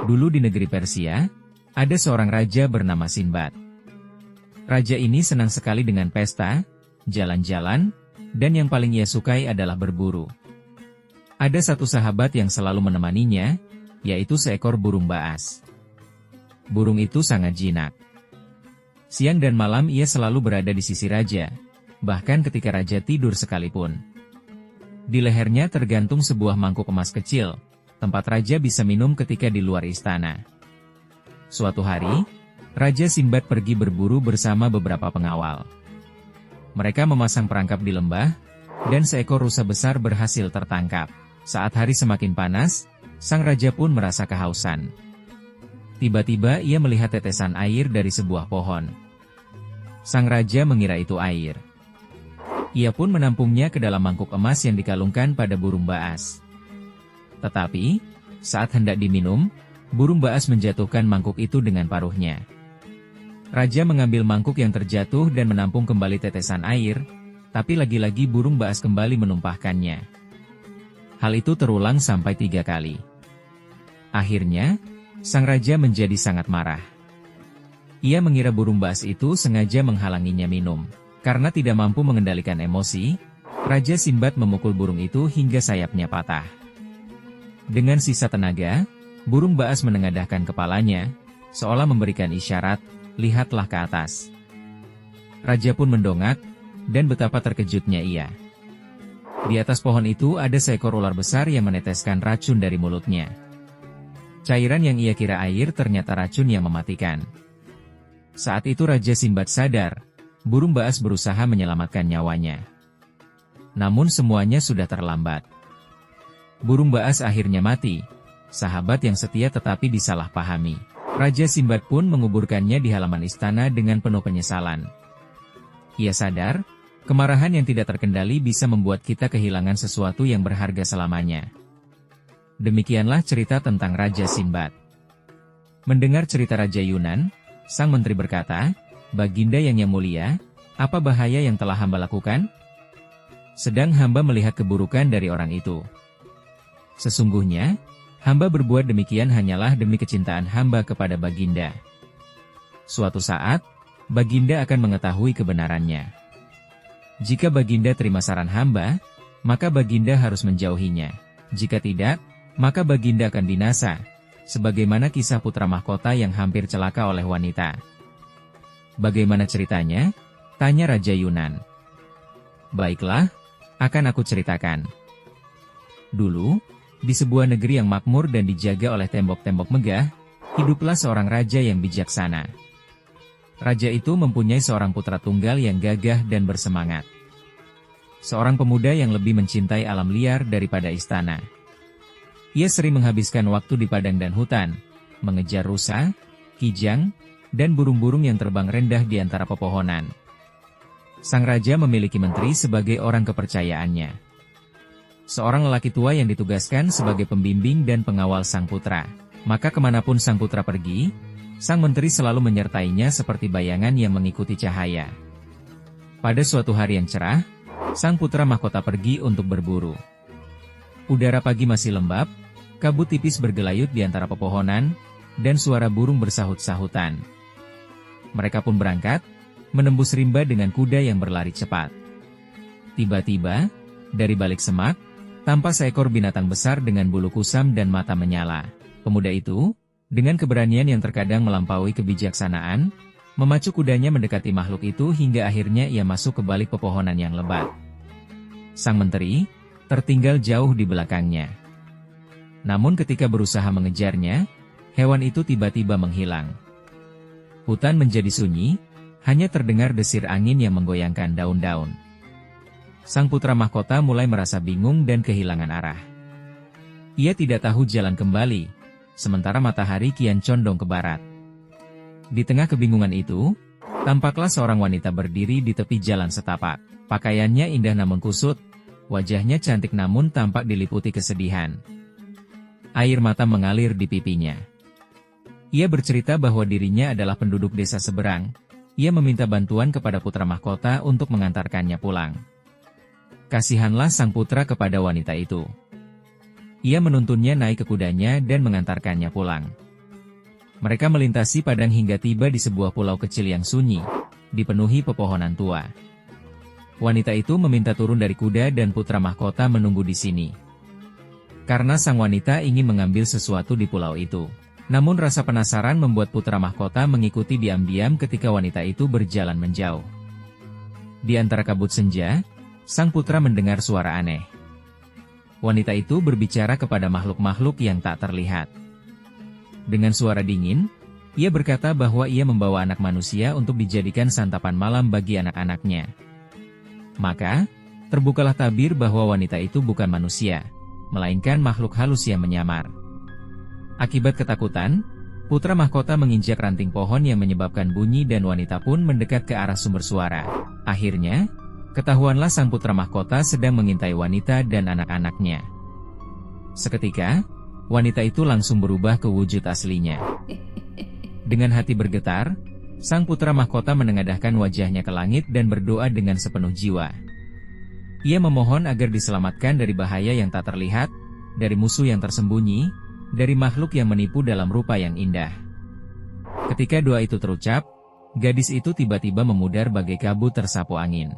Dulu di negeri Persia, ada seorang raja bernama Sinbad. Raja ini senang sekali dengan pesta, jalan-jalan, dan yang paling ia sukai adalah berburu. Ada satu sahabat yang selalu menemaninya, yaitu seekor burung baas. Burung itu sangat jinak. Siang dan malam ia selalu berada di sisi raja, bahkan ketika raja tidur sekalipun. Di lehernya tergantung sebuah mangkuk emas kecil, tempat raja bisa minum ketika di luar istana. Suatu hari, Raja Sinbad pergi berburu bersama beberapa pengawal. Mereka memasang perangkap di lembah, dan seekor rusa besar berhasil tertangkap. Saat hari semakin panas, sang raja pun merasa kehausan. Tiba-tiba ia melihat tetesan air dari sebuah pohon. Sang raja mengira itu air. Ia pun menampungnya ke dalam mangkuk emas yang dikalungkan pada burung baas. Tetapi, saat hendak diminum, burung baas menjatuhkan mangkuk itu dengan paruhnya. Raja mengambil mangkuk yang terjatuh dan menampung kembali tetesan air, tapi lagi-lagi burung baas kembali menumpahkannya. Hal itu terulang sampai 3 kali. Akhirnya, sang raja menjadi sangat marah. Ia mengira burung baas itu sengaja menghalanginya minum. Karena tidak mampu mengendalikan emosi, Raja Sinbad memukul burung itu hingga sayapnya patah. Dengan sisa tenaga, burung baas menengadahkan kepalanya, seolah memberikan isyarat, lihatlah ke atas. Raja pun mendongak, dan betapa terkejutnya ia. Di atas pohon itu ada seekor ular besar yang meneteskan racun dari mulutnya. Cairan yang ia kira air ternyata racun yang mematikan. Saat itu Raja Sinbad sadar, burung baas berusaha menyelamatkan nyawanya. Namun semuanya sudah terlambat. Burung baas akhirnya mati, sahabat yang setia tetapi disalahpahami. Raja Sinbad pun menguburkannya di halaman istana dengan penuh penyesalan. Ia sadar, kemarahan yang tidak terkendali bisa membuat kita kehilangan sesuatu yang berharga selamanya. Demikianlah cerita tentang Raja Sinbad. Mendengar cerita Raja Yunan, sang menteri berkata, "Baginda yang mulia, apa bahaya yang telah hamba lakukan? Sedang hamba melihat keburukan dari orang itu. Sesungguhnya, hamba berbuat demikian hanyalah demi kecintaan hamba kepada Baginda. Suatu saat, Baginda akan mengetahui kebenarannya. Jika Baginda terima saran hamba, maka Baginda harus menjauhinya. Jika tidak, maka Baginda akan binasa, sebagaimana kisah putra mahkota yang hampir celaka oleh wanita." "Bagaimana ceritanya?" tanya Raja Yunan. "Baiklah, akan aku ceritakan. Dulu, di sebuah negeri yang makmur dan dijaga oleh tembok-tembok megah, hiduplah seorang raja yang bijaksana. Raja itu mempunyai seorang putra tunggal yang gagah dan bersemangat. Seorang pemuda yang lebih mencintai alam liar daripada istana. Ia sering menghabiskan waktu di padang dan hutan, mengejar rusa, kijang, dan burung-burung yang terbang rendah di antara pepohonan. Sang raja memiliki menteri sebagai orang kepercayaannya. Seorang lelaki tua yang ditugaskan sebagai pembimbing dan pengawal sang putra. Maka kemanapun sang putra pergi, sang menteri selalu menyertainya seperti bayangan yang mengikuti cahaya. Pada suatu hari yang cerah, sang putra mahkota pergi untuk berburu. Udara pagi masih lembab, kabut tipis bergelayut di antara pepohonan, dan suara burung bersahut-sahutan. Mereka pun berangkat, menembus rimba dengan kuda yang berlari cepat. Tiba-tiba, dari balik semak, tampak seekor binatang besar dengan bulu kusam dan mata menyala. Pemuda itu, dengan keberanian yang terkadang melampaui kebijaksanaan, memacu kudanya mendekati makhluk itu hingga akhirnya ia masuk ke balik pepohonan yang lebat. Sang menteri tertinggal jauh di belakangnya. Namun ketika berusaha mengejarnya, hewan itu tiba-tiba menghilang. Hutan menjadi sunyi, hanya terdengar desir angin yang menggoyangkan daun-daun. Sang putra mahkota mulai merasa bingung dan kehilangan arah. Ia tidak tahu jalan kembali, sementara matahari kian condong ke barat. Di tengah kebingungan itu, tampaklah seorang wanita berdiri di tepi jalan setapak. Pakaiannya indah namun kusut, wajahnya cantik namun tampak diliputi kesedihan. Air mata mengalir di pipinya. Ia bercerita bahwa dirinya adalah penduduk desa seberang. Ia meminta bantuan kepada putra mahkota untuk mengantarkannya pulang. Kasihanlah sang putra kepada wanita itu. Ia menuntunnya naik ke kudanya dan mengantarkannya pulang. Mereka melintasi padang hingga tiba di sebuah pulau kecil yang sunyi, dipenuhi pepohonan tua. Wanita itu meminta turun dari kuda dan putra mahkota menunggu di sini. Karena sang wanita ingin mengambil sesuatu di pulau itu. Namun rasa penasaran membuat putra mahkota mengikuti diam-diam ketika wanita itu berjalan menjauh. Di antara kabut senja, sang putra mendengar suara aneh. Wanita itu berbicara kepada makhluk-makhluk yang tak terlihat. Dengan suara dingin, ia berkata bahwa ia membawa anak manusia untuk dijadikan santapan malam bagi anak-anaknya. Maka, terbukalah tabir bahwa wanita itu bukan manusia, melainkan makhluk halus yang menyamar. Akibat ketakutan, putra mahkota menginjak ranting pohon yang menyebabkan bunyi dan wanita pun mendekat ke arah sumber suara. Akhirnya, ketahuanlah sang putra mahkota sedang mengintai wanita dan anak-anaknya. Seketika, wanita itu langsung berubah ke wujud aslinya. Dengan hati bergetar, sang putra mahkota menengadahkan wajahnya ke langit dan berdoa dengan sepenuh jiwa. Ia memohon agar diselamatkan dari bahaya yang tak terlihat, dari musuh yang tersembunyi, dari makhluk yang menipu dalam rupa yang indah. Ketika doa itu terucap, gadis itu tiba-tiba memudar bagai kabut tersapu angin.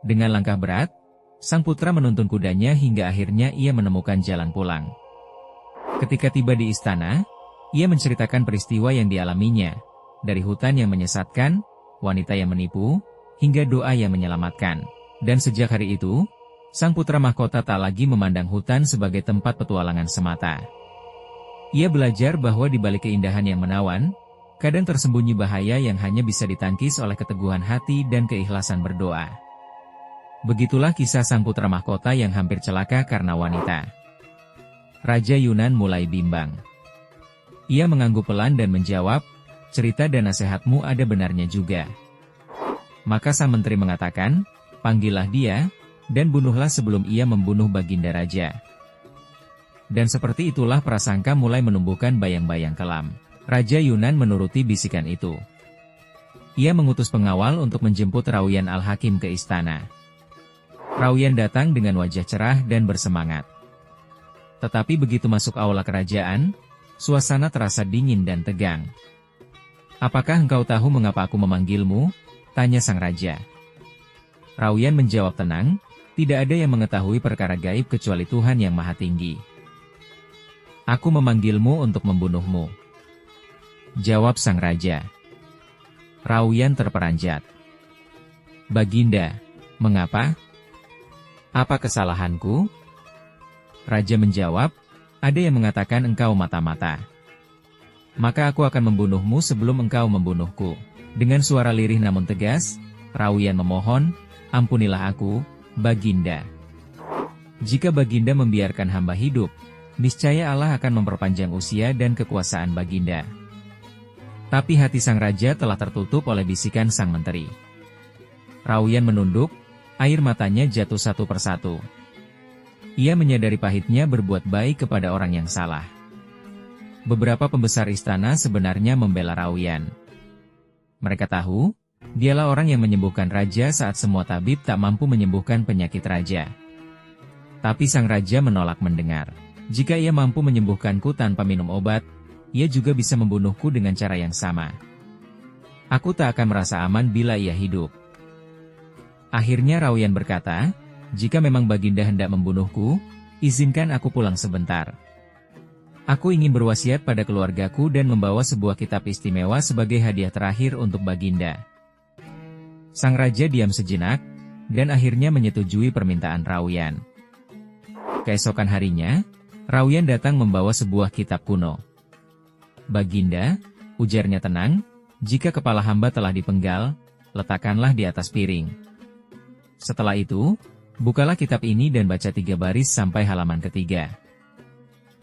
Dengan langkah berat, sang putra menuntun kudanya hingga akhirnya ia menemukan jalan pulang. Ketika tiba di istana, ia menceritakan peristiwa yang dialaminya, dari hutan yang menyesatkan, wanita yang menipu, hingga doa yang menyelamatkan. Dan sejak hari itu, sang putra mahkota tak lagi memandang hutan sebagai tempat petualangan semata. Ia belajar bahwa di balik keindahan yang menawan, kadang tersembunyi bahaya yang hanya bisa ditangkis oleh keteguhan hati dan keikhlasan berdoa. Begitulah kisah sang putra mahkota yang hampir celaka karena wanita. Raja Yunan mulai bimbang. Ia mengangguk pelan dan menjawab, cerita dan nasihatmu ada benarnya juga. Maka sang menteri mengatakan, panggillah dia, dan bunuhlah sebelum ia membunuh Baginda Raja. Dan seperti itulah prasangka mulai menumbuhkan bayang-bayang kelam. Raja Yunan menuruti bisikan itu. Ia mengutus pengawal untuk menjemput Rauyan Al-Hakim ke istana. Rauyan datang dengan wajah cerah dan bersemangat. Tetapi begitu masuk aula kerajaan, suasana terasa dingin dan tegang. Apakah engkau tahu mengapa aku memanggilmu? Tanya sang raja. Rauyan menjawab tenang, tidak ada yang mengetahui perkara gaib kecuali Tuhan yang Maha Tinggi. Aku memanggilmu untuk membunuhmu. Jawab sang raja. Rauyan terperanjat. Baginda, mengapa? Apa kesalahanku? Raja menjawab, ada yang mengatakan engkau mata-mata. Maka aku akan membunuhmu sebelum engkau membunuhku. Dengan suara lirih namun tegas, Rauyan memohon, ampunilah aku, Baginda. Jika Baginda membiarkan hamba hidup, niscaya Allah akan memperpanjang usia dan kekuasaan Baginda. Tapi hati sang raja telah tertutup oleh bisikan sang menteri. Rauyan menunduk, air matanya jatuh satu persatu. Ia menyadari pahitnya berbuat baik kepada orang yang salah. Beberapa pembesar istana sebenarnya membela Rauyan. Mereka tahu, dialah orang yang menyembuhkan raja saat semua tabib tak mampu menyembuhkan penyakit raja. Tapi sang raja menolak mendengar. Jika ia mampu menyembuhkanku tanpa minum obat, ia juga bisa membunuhku dengan cara yang sama. Aku tak akan merasa aman bila ia hidup. Akhirnya Rauyan berkata, jika memang Baginda hendak membunuhku, izinkan aku pulang sebentar. Aku ingin berwasiat pada keluargaku dan membawa sebuah kitab istimewa sebagai hadiah terakhir untuk Baginda. Sang raja diam sejenak, dan akhirnya menyetujui permintaan Rauyan. Keesokan harinya, Rauyan datang membawa sebuah kitab kuno. Baginda, ujarnya tenang, jika kepala hamba telah dipenggal, letakkanlah di atas piring. Setelah itu, bukalah kitab ini dan baca 3 baris sampai halaman ketiga.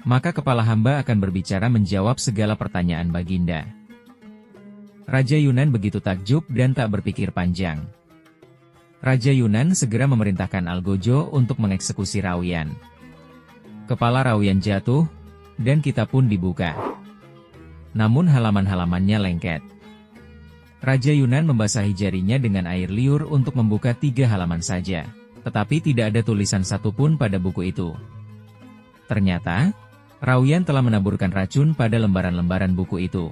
Maka kepala hamba akan berbicara menjawab segala pertanyaan Baginda. Raja Yunan begitu takjub dan tak berpikir panjang. Raja Yunan segera memerintahkan Algojo untuk mengeksekusi Rauyan. Kepala Rauyan jatuh, dan kitab pun dibuka. Namun halaman-halamannya lengket. Raja Yunan membasahi jarinya dengan air liur untuk membuka 3 halaman saja. Tetapi tidak ada tulisan satupun pada buku itu. Ternyata, Rauyan telah menaburkan racun pada lembaran-lembaran buku itu.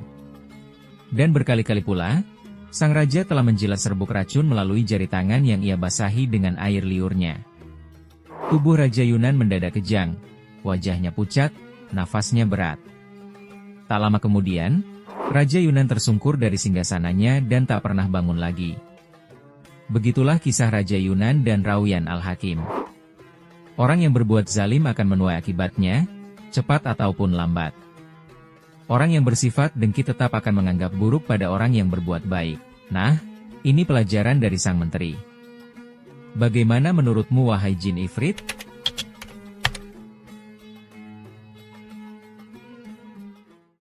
Dan berkali-kali pula, sang raja telah menjilat serbuk racun melalui jari tangan yang ia basahi dengan air liurnya. Tubuh Raja Yunan mendadak kejang, wajahnya pucat, nafasnya berat. Tak lama kemudian, Raja Yunan tersungkur dari singgasananya dan tak pernah bangun lagi. Begitulah kisah Raja Yunan dan Rauyan Al-Hakim. Orang yang berbuat zalim akan menuai akibatnya, cepat ataupun lambat. Orang yang bersifat dengki tetap akan menganggap buruk pada orang yang berbuat baik. Nah, ini pelajaran dari sang menteri. Bagaimana menurutmu wahai jin ifrit?